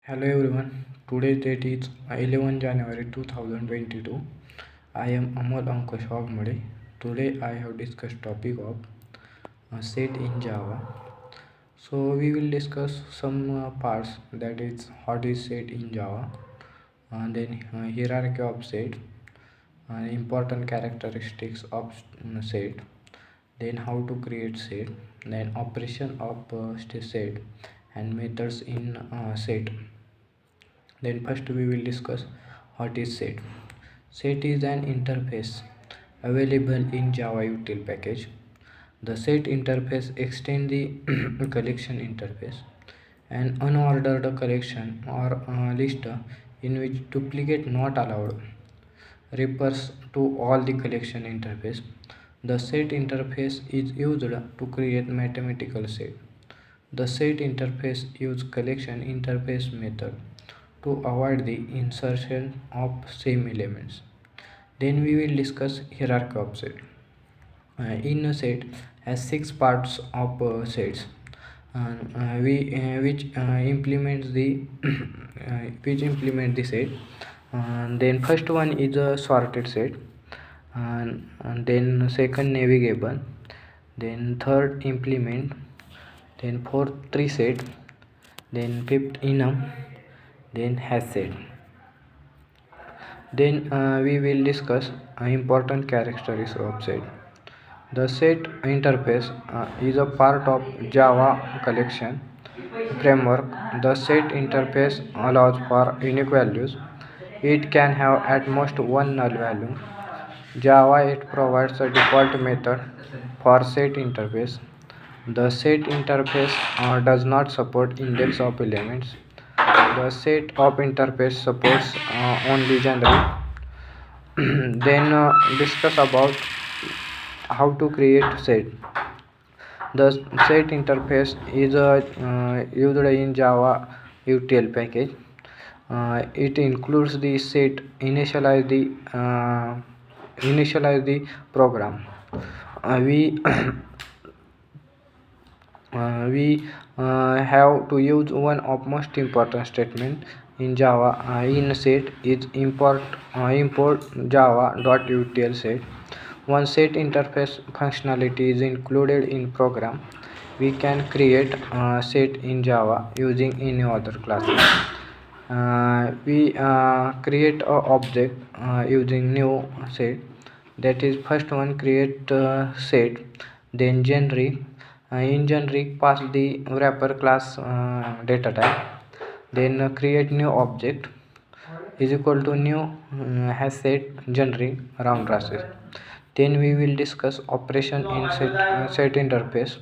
Hello everyone. Today's date is 11 January 2022. I am Amal Ankush Wagmade. Today I have discussed topic of set in Java. So we will discuss some parts, that is what is set in Java, then hierarchy of set, important characteristics of set, then how to create set, then operation of set and methods in set. Then first we will discuss what is set. Set is an interface available in Java util package. The set interface extends the collection interface. An unordered collection or list in which duplicate not allowed refers to all the collection interface. The set interface is used to create mathematical set. The set interface uses collection interface method to avoid the insertion of same elements. Then we will discuss hierarchy of set. In a set has six parts of sets, which implements the which implement the set. Then first one is a sorted set, and then second navigable, then third implement, then fourth tree set, then fifth enum, then hash set. Then we will discuss important characteristics of set. The set interface is a part of Java collection framework. The set interface allows for unique values. It can have at most one null value. Java it provides a default method for set interface. The set interface does not support index of elements. The set of interface supports only genre. Then discuss about how to create set. The set interface is used in Java util package. It includes the set initialize the program. We we have to use one of most important statement in Java in set is import java.util set. One set interface functionality is included in program. We can create set in Java using any other classes. We create a object using new set. That is first one create set, then generic. In generic pass the wrapper class data type, then create new object is equal to new has set generic round process. Then we will discuss operation in set interface.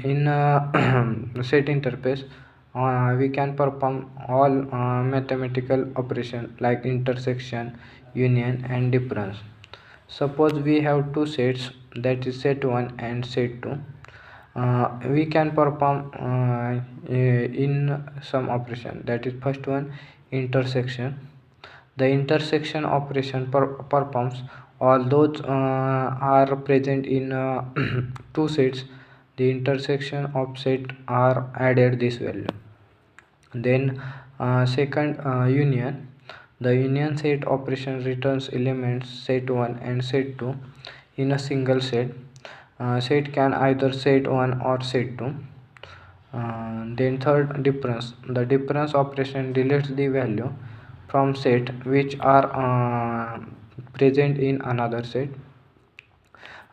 In set interface we can perform all mathematical operation like intersection, union and difference. Suppose we have two sets, that is set 1 and set 2. We can perform in some operation, that is first one intersection. The intersection operation performs all those are present in two sets. The intersection of set are added this value. Then second union. The union set operation returns elements set 1 and set 2 in a single set. Set can either set 1 or set 2. Then third difference. The difference operation deletes the value from set which are present in another set.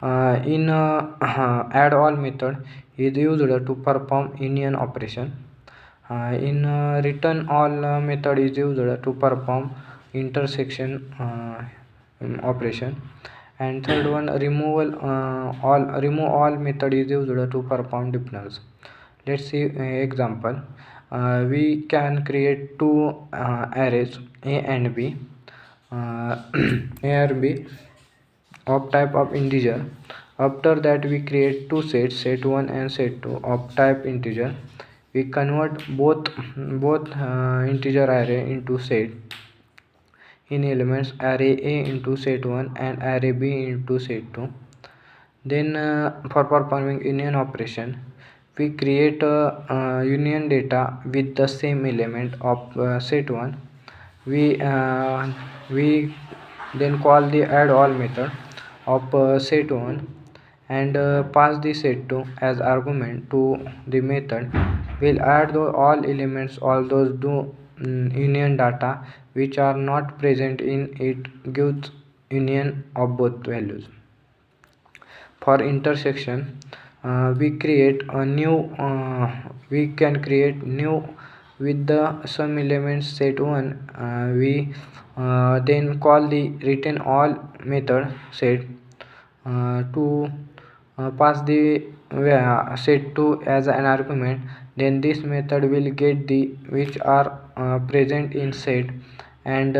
In add all method is used to perform union operation. In return all method is used to perform intersection operation. And third one remove all method is used to perform difference. Let's see example. We can create two arrays a and b, a and b of type of integer. After that we create two sets, set 1 and set 2 of type integer. We convert both integer array into set in elements array a into set 1 and array b into set 2. Then for performing union operation we create a union data with the same element of set 1. We then call the add all method of set 1 and pass the set 2 as argument to the method. We'll add all elements, all those union data which are not present in it, gives union of both values. For intersection, we can create new with the sum elements set 1. We then call the return all method set to pass the set 2 as an argument. Then this method will get the which are present in set and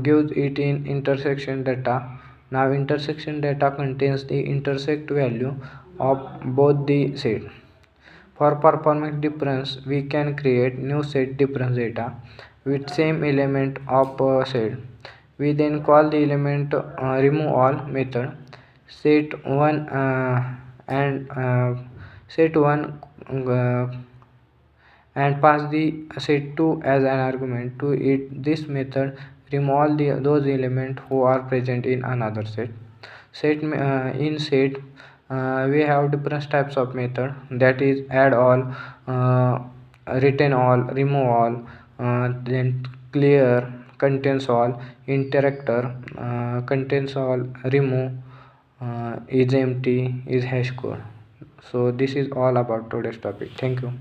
gives it in intersection data. Now intersection data contains the intersect value of both the set. For performance difference, we can create new set difference data with same element of set. We then call the element remove all method set 1 and set 1 uh, and pass the set 2 as an argument to it. This method remove all those elements who are present in another set. In set we have different types of method, that is add all, uh, return all, remove all, then clear, contains all, interactor, contains all, remove, is empty, is hash code. So this is all about today's topic. Thank you.